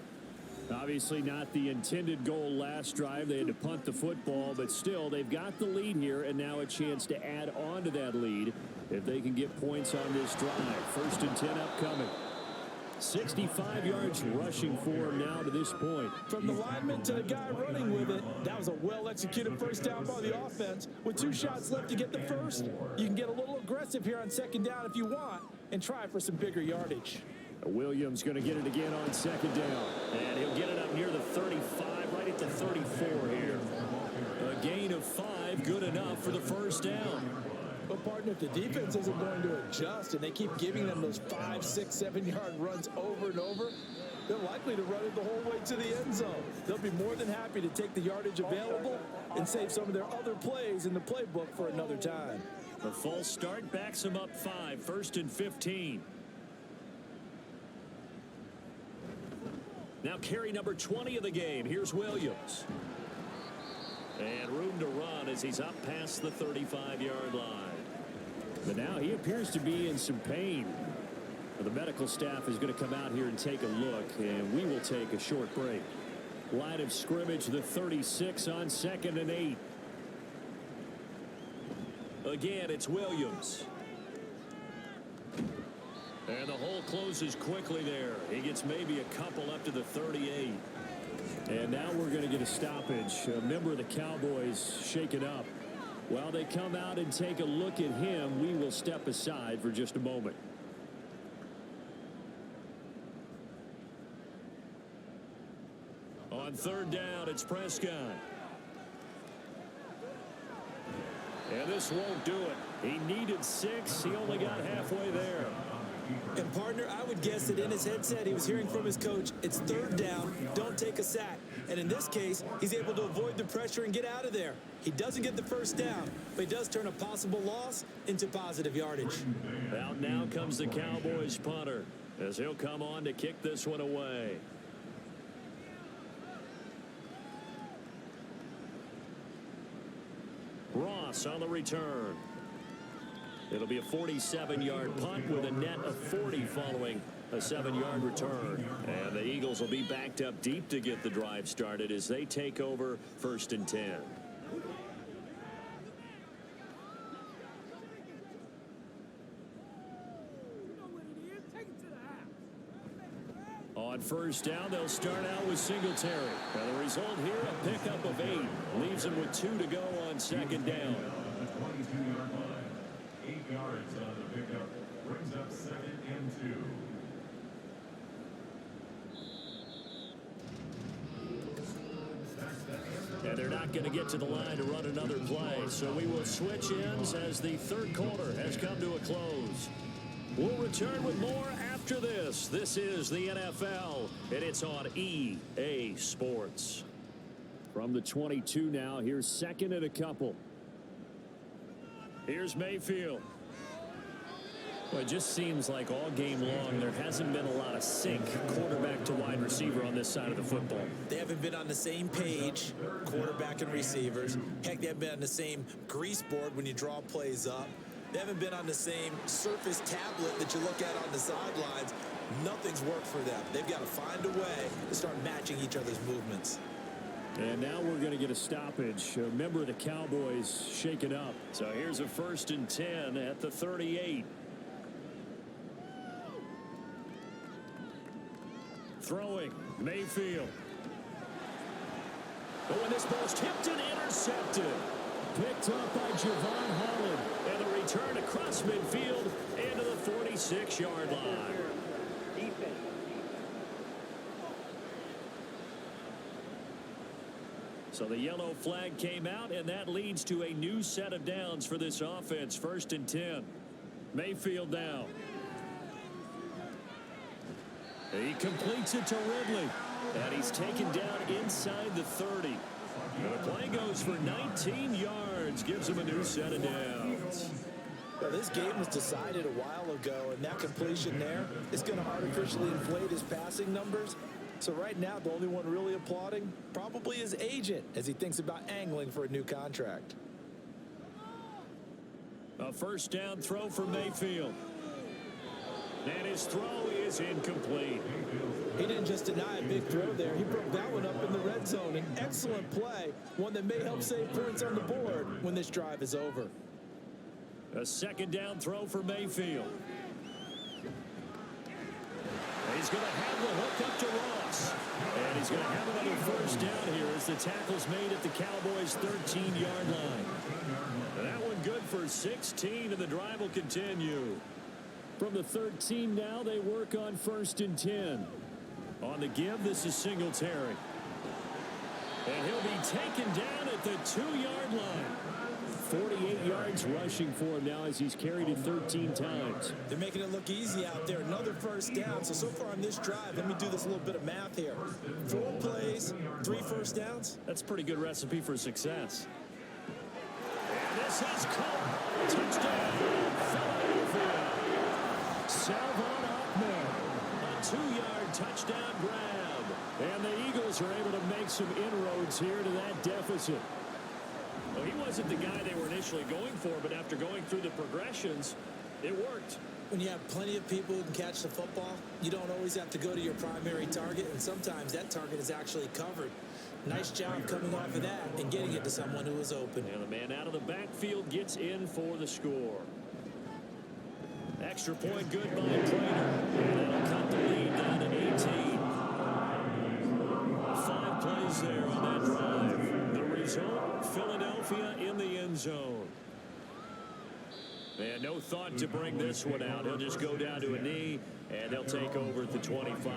Obviously not the intended goal last drive. They had to punt the football, but still they've got the lead here, and now a chance to add on to that lead if they can get points on this drive. 1st and 10 upcoming. 65 yards rushing for him now to this point. From the lineman to the guy running with it, that was a well-executed first down by the offense. With 2 shots left to get the first, you can get a little aggressive here on 2nd down if you want and try for some bigger yardage. Williams going to get it again on 2nd down. And he'll get it up near the 35, right at the 34 here. A gain of 5, good enough for the first down. But, partner, if the defense isn't going to adjust and they keep giving them those 5, 6, 7-yard runs over and over, they're likely to run it the whole way to the end zone. They'll be more than happy to take the yardage available and save some of their other plays in the playbook for another time. The false start backs them up 5, 1st and 15. Now carry number 20 of the game. Here's Williams. And room to run as he's up past the 35-yard line. But now he appears to be in some pain. The medical staff is going to come out here and take a look, and we will take a short break. Line of scrimmage, the 36 on 2nd and 8. Again, it's Williams. And the hole closes quickly there. He gets maybe a couple up to the 38. And now we're going to get a stoppage. A member of the Cowboys shaken up. While they come out and take a look at him, we will step aside for just a moment. On 3rd down, it's Prescott. And this won't do it. He needed 6. He only got halfway there. And, partner, I would guess that in his headset he was hearing from his coach, it's 3rd down, don't take a sack. And in this case, he's able to avoid the pressure and get out of there. He doesn't get the first down, but he does turn a possible loss into positive yardage. Out now comes the Cowboys punter as he'll come on to kick this one away. Ross on the return. It'll be a 47-yard punt with a net of 40 following a 7-yard return. And the Eagles will be backed up deep to get the drive started as they take over 1st and 10. On 1st down, they'll start out with Singletary. And the result here, a pickup of 8. Leaves them with 2 to go on 2nd down. 22-yard line. 8 yards on the pickup. Brings up 2nd and 2. And they're not going to get to the line to run another play. So we will switch ends as the 3rd quarter has come to a close. We'll return with more after after this. This is the NFL, and it's on EA Sports. From the 22 now, here's second and a couple. Here's Mayfield. Well, it just seems like all game long there hasn't been a lot of sync quarterback to wide receiver on this side of the football. They haven't been on the same page, quarterback and receivers. Heck, they haven't been on the same grease board when you draw plays up. They haven't been on the same surface tablet that you look at on the sidelines. Nothing's worked for them. They've got to find a way to start matching each other's movements. And now we're going to get a stoppage. A member of the Cowboys shaken up. So here's a 1st and 10 at the 38. Throwing, Mayfield. Oh, and this ball's tipped and intercepted. Picked up by Javon Holland. And the return across midfield into the 46-yard line. Defense. So the yellow flag came out, and that leads to a new set of downs for this offense. 1st and 10. Mayfield down. He completes it to Ridley. And he's taken down inside the 30. And the play goes for 19 yards. Gives him a new set of downs. Well, this game was decided a while ago, and that completion there is going to artificially inflate his passing numbers. So right now, the only one really applauding probably his agent as he thinks about angling for a new contract. A 1st down throw for Mayfield. And his throw is incomplete. He didn't just deny a big throw there. He broke that one up in the red zone. An excellent play, one that may help save points on the board when this drive is over. A 2nd down throw for Mayfield. He's going to have the hook up to Ross. And he's going to have another 1st down here as the tackle's made at the Cowboys' 13-yard line. That one good for 16, and the drive will continue. From the 13 now, they work on 1st and 10. On the give, this is Singletary. And he'll be taken down at the 2-yard line. 48 yards rushing for him now as he's carried it 13 times. They're making it look easy out there. Another 1st down. So far on this drive, let me do this little bit of math here. 4 plays, 3 1st downs. That's a pretty good recipe for success. And this has come. Touchdown, Philadelphia. Salvon Ahmed. A 2-yard touchdown grab. And the Eagles are able to make some inroads here to that deficit. Well, he wasn't the guy they were initially going for, but after going through the progressions, it worked. When you have plenty of people who can catch the football, you don't always have to go to your primary target, and sometimes that target is actually covered. Nice job coming off of that and getting it to someone who is open. And the man out of the backfield gets in for the score. Extra point good by Prater. And that'll cut the lead down to 18. 5 plays there on that drive. The result, Philadelphia in the end zone. And no thought to bring this one out. He'll just go down to a knee, and they'll take over at the 25.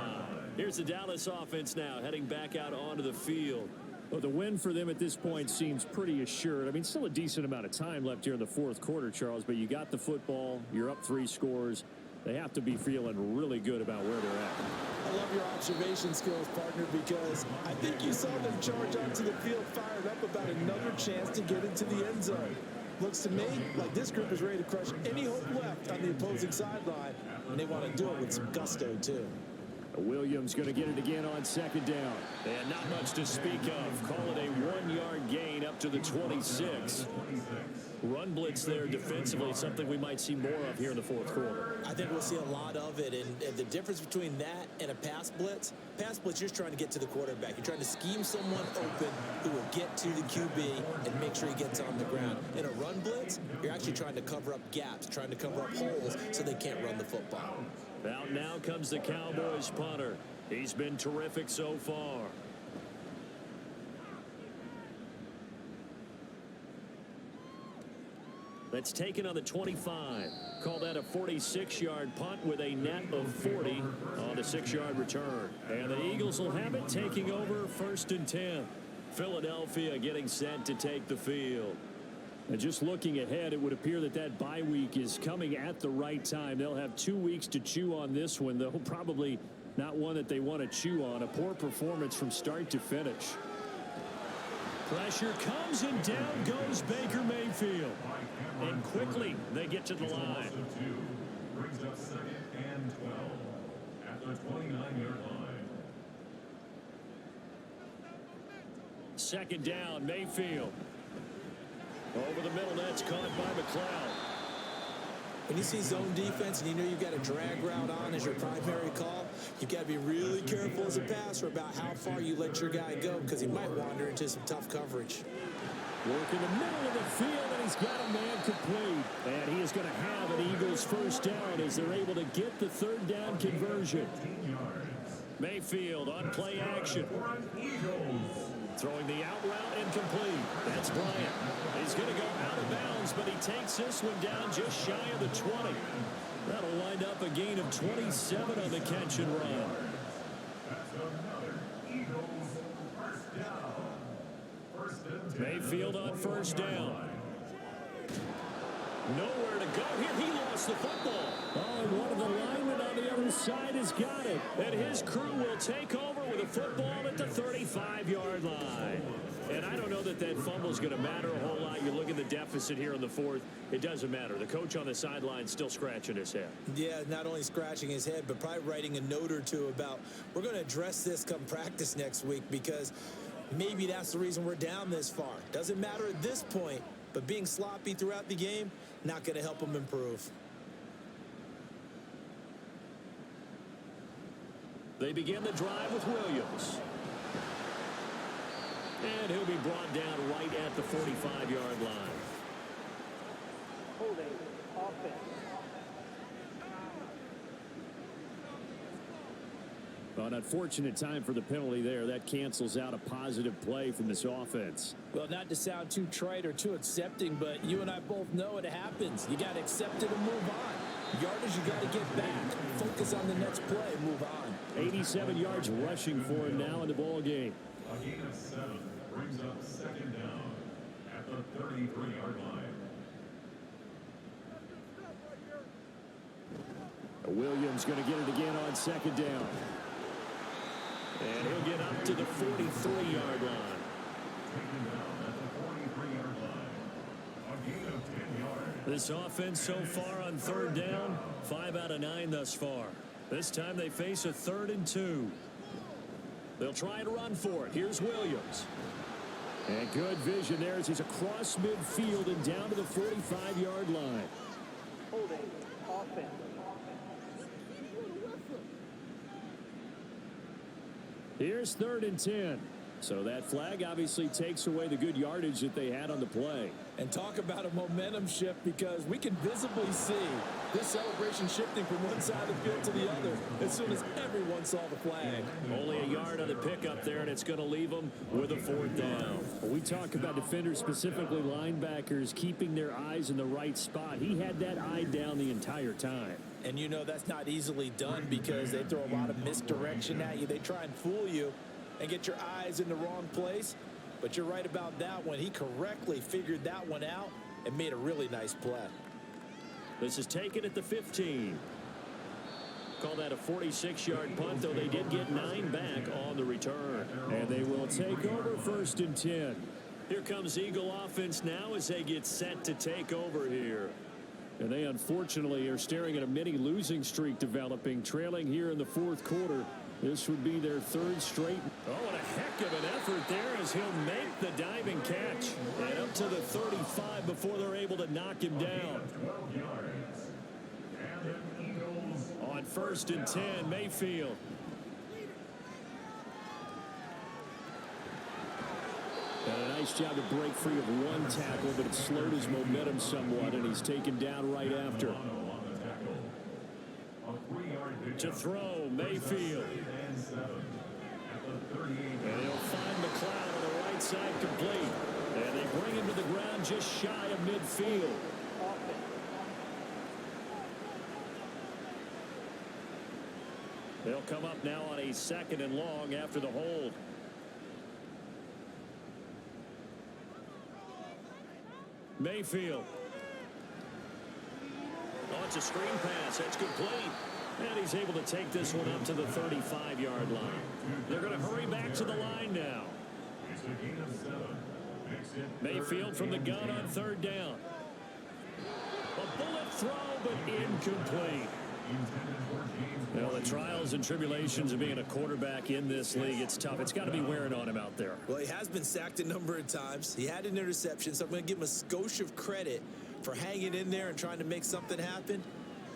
Here's the Dallas offense now, heading back out onto the field. Well, the win for them at this point seems pretty assured. I mean, still a decent amount of time left here in the 4th quarter, Charles, but you got the football. You're up 3 scores. They have to be feeling really good about where they're at. I love your observation skills, partner, because I think you saw them charge onto the field fired up about another chance to get into the end zone. Looks to me like this group is ready to crush any hope left on the opposing sideline, and they want to do it with some gusto, too. Williams going to get it again on 2nd down. And not much to speak of. Call it a 1-yard gain up to the 26. Run blitz there defensively, something we might see more of here in the 4th quarter. I think we'll see a lot of it, and the difference between that and a pass blitz, you're just trying to get to the quarterback. You're trying to scheme someone open who will get to the QB and make sure he gets on the ground. In a run blitz, you're actually trying to cover up gaps, trying to cover up holes so they can't run the football. Out now comes the Cowboys punter. He's been terrific so far. That's taken on the 25. Call that a 46-yard punt with a net of 40 on the 6-yard return. And the Eagles will have it, taking over 1st and 10. Philadelphia getting set to take the field. And just looking ahead, it would appear that that bye week is coming at the right time. They'll have 2 weeks to chew on this one, though probably not one that they want to chew on. A poor performance from start to finish. Pressure comes, and down goes Baker Mayfield. And quickly, they get to the line. Brings up 2nd and 12 at the 29-yard line. 2nd down, Mayfield. Over the middle, that's caught by McLeod. When you see zone defense and you know you've got a drag route on as your primary call, you've got to be really careful as a passer about how far you let your guy go because he might wander into some tough coverage. Work in the middle of the field, and he's got a man complete. And he is going to have an Eagles first down as they're able to get the 3rd down conversion. Mayfield on play action. Throwing the out route incomplete. That's Bryant. He's going to go out of bounds, but he takes this one down just shy of the 20. That'll wind up a gain of 27 on the catch and run. Mayfield on 1st down. Nowhere to go here. He lost the football. Oh, and one of the linemen on the other side has got it. And his crew will take over with a football at the 35-yard line. And I don't know that that fumble is going to matter a whole lot. You look at the deficit here in the 4th. It doesn't matter. The coach on the sideline still scratching his head. Yeah, not only scratching his head, but probably writing a note or two about we're going to address this come practice next week because maybe that's the reason we're down this far. Doesn't matter at this point, but being sloppy throughout the game, not going to help him improve. They begin the drive with Williams. And he'll be brought down right at the 45-yard line. Holding offense. An unfortunate time for the penalty there. That cancels out a positive play from this offense. Well, not to sound too trite or too accepting, but you and I both know it happens. You got to accept it and move on. Yardage you got to get back. Focus on the next play. Move on. 87 yards rushing for him now in the ball game. A gain of 7 brings up 2nd down at the 33-yard line. Williams going to get it again on 2nd down. And he'll get up to the 43-yard line. Taken down at the 43-yard line. A gain of 10 yards. This offense so far on 3rd down, 5 out of 9 thus far. This time they face a 3rd and 2. They'll try and run for it. Here's Williams. And good vision there as he's across midfield and down to the 45-yard line. Holding offense. Here's 3rd and 10. So that flag obviously takes away the good yardage that they had on the play. And talk about a momentum shift because we can visibly see this celebration shifting from one side of the field to the other as soon as everyone saw the flag. Only a yard on the pickup there, and it's going to leave them with a 4th down. When we talk about defenders, specifically linebackers, keeping their eyes in the right spot. He had that eye down the entire time. And you know that's not easily done because they throw a lot of misdirection at you. They try and fool you and get your eyes in the wrong place. But you're right about that one. He correctly figured that one out and made a really nice play. This is taken at the 15. Call that a 46-yard punt, though they did get 9 back on the return. And they will take over 1st and 10. Here comes Eagle offense now as they get set to take over here. And they unfortunately are staring at a mini losing streak developing, trailing here in the 4th quarter. This would be their 3rd straight. Oh, and a heck of an effort there as he'll make the diving catch. And up to the 35 before they're able to knock him down. 12 yards. And the Eagles On 1st and 10, Mayfield. And a nice job to break free of one tackle, but it slowed his momentum somewhat, and he's taken down right after. To throw, Mayfield. And he'll find McLeod on the right side complete. And they bring him to the ground just shy of midfield. They'll come up now on a 2nd and long after the hold. Mayfield. Oh, it's a screen pass. That's complete. And he's able to take this one up to the 35-yard line. They're going to hurry back to the line now. Mayfield from the gun on third down. A bullet throw, but incomplete. Well, the trials and tribulations of being a quarterback in this league, it's tough. It's got to be wearing on him out there. Well, he has been sacked a number of times. He had an interception, so I'm going to give him a skosh of credit for hanging in there and trying to make something happen,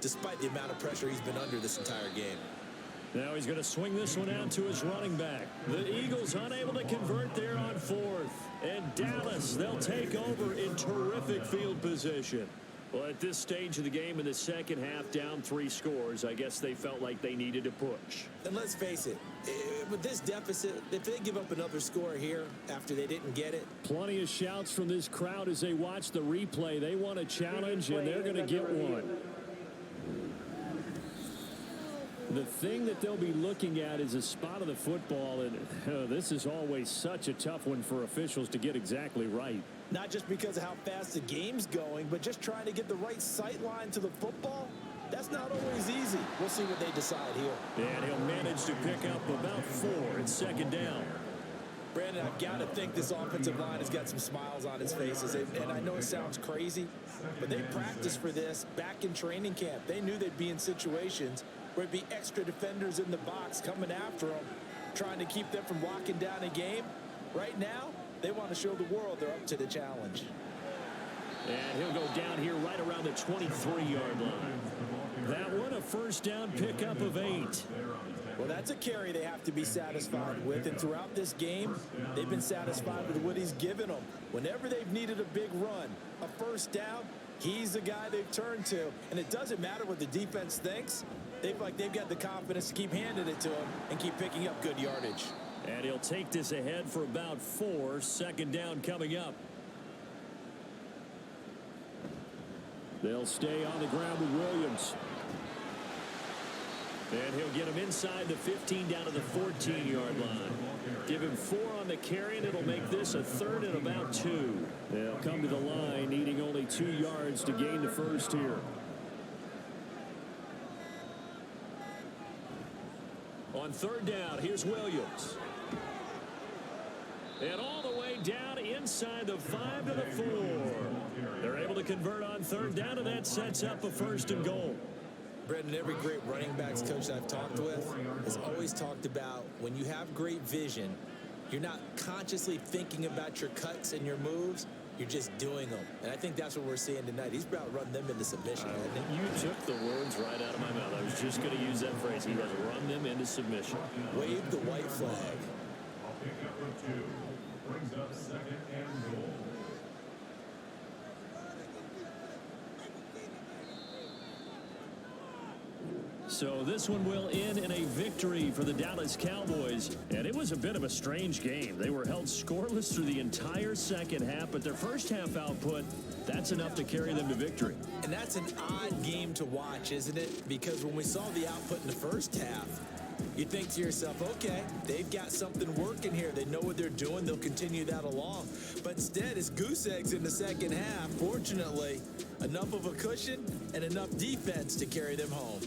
despite the amount of pressure he's been under this entire game. Now he's going to swing this one out to his running back. The Eagles unable to convert there on fourth. And Dallas, they'll take over in terrific field position. Well, at this stage of the game in the second half, down 3 scores, I guess they felt like they needed to push. And let's face it, with this deficit, if they give up another score here after they didn't get it. Plenty of shouts from this crowd as they watch the replay. They want a challenge, and they're going to get one. The thing that they'll be looking at is a spot of the football, and this is always such a tough one for officials to get exactly right. Not just because of how fast the game's going, but just trying to get the right sight line to the football. That's not always easy. We'll see what they decide here. And he'll manage to pick up about 4 in second down. Brandon, I've got to think this offensive line has got some smiles on its faces. And I know it sounds crazy, but they practiced for this back in training camp. They knew they'd be in situations where it'd be extra defenders in the box coming after them, trying to keep them from locking down a game. Right now, they want to show the world they're up to the challenge. And he'll go down here right around the 23-yard line. That one, a first down pickup of 8. Well, that's a carry they have to be satisfied with. And throughout this game, they've been satisfied with what he's given them. Whenever they've needed a big run, a first down, he's the guy they've turned to. And it doesn't matter what the defense thinks. They've got the confidence to keep handing it to him and keep picking up good yardage. And he'll take this ahead for about 4. Second down coming up. They'll stay on the ground with Williams. And he'll get him inside the 15 down to the 14-yard line. Give him 4 on the carry, and it'll make this a 3rd and about 2. They'll come to the line needing only 2 yards to gain the first here. On third down, here's Williams. And all the way down inside the 5 to the 4. They're able to convert on third down, and that sets up a 1st and goal. Brendan, every great running backs coach I've talked with has always talked about when you have great vision, you're not consciously thinking about your cuts and your moves. You're just doing them. And I think that's what we're seeing tonight. He's about to run them into submission. You took the words right out of my mouth. I was just going to use that phrase. He has run them into submission. Wave the white flag. I'll pick up a 2. Brings up 2nd and goal. So this one will end in a victory for the Dallas Cowboys. And it was a bit of a strange game. They were held scoreless through the entire second half, but their first half output, that's enough to carry them to victory. And that's an odd game to watch, isn't it? Because when we saw the output in the first half, you think to yourself, okay, they've got something working here. They know what they're doing. They'll continue that along. But instead, it's goose eggs in the second half. Fortunately, enough of a cushion and enough defense to carry them home.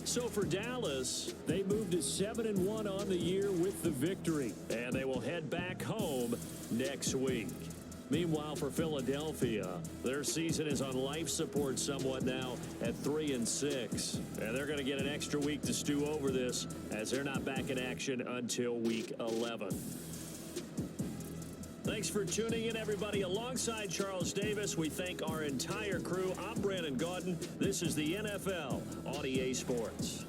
So for Dallas, they moved to 7-1 on the year with the victory. And they will head back home next week. Meanwhile, for Philadelphia, their season is on life support somewhat now at 3-6. And they're going to get an extra week to stew over this as they're not back in action until week 11. Thanks for tuning in, everybody. Alongside Charles Davis, we thank our entire crew. I'm Brandon Gaudin. This is the NFL on EA Sports.